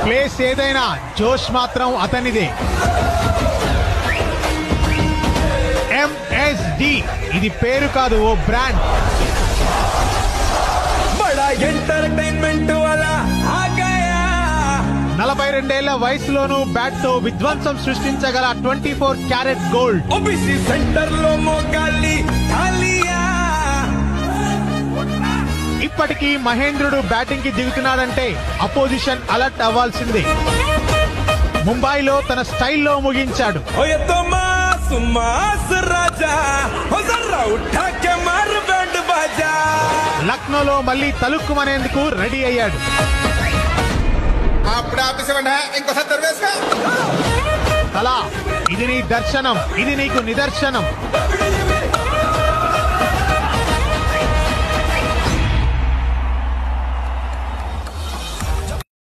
Place ఏదైనా జోష్ మాత్రం అతనిదే. MSD ఇది పేరు కాదు, ఓ బ్రాండ్. బడా ఎంటర్టైన్మెంట్ వాలా ఆ గయా. 42 వయసులోనూ బ్యాట్ తో విధ్వంసం సృష్టించగల 24 క్యారెట్ గోల్డ్. ఓబీసీ సెంటర్ లో మోగాలి తాలియా. ఇప్పటికీ మహేంద్రుడు బ్యాటింగ్ కి దిగుతున్నాడంటే అపోజిషన్ అలర్ట్ అవ్వాల్సిందే. ముంబైలో తన స్టైల్లో ముగించాడు. ఓయ్ తోమాస్ మాస్ రాజా ఓ జర్రా ఉఠా కే మార్ బ్యాండ్ బాజా. లక్నోలో మళ్లీ తలుక్కుమనేందుకు రెడీ అయ్యాడు. తలా, ఇది నీ దర్శనం, ఇది నీకు నిదర్శనం.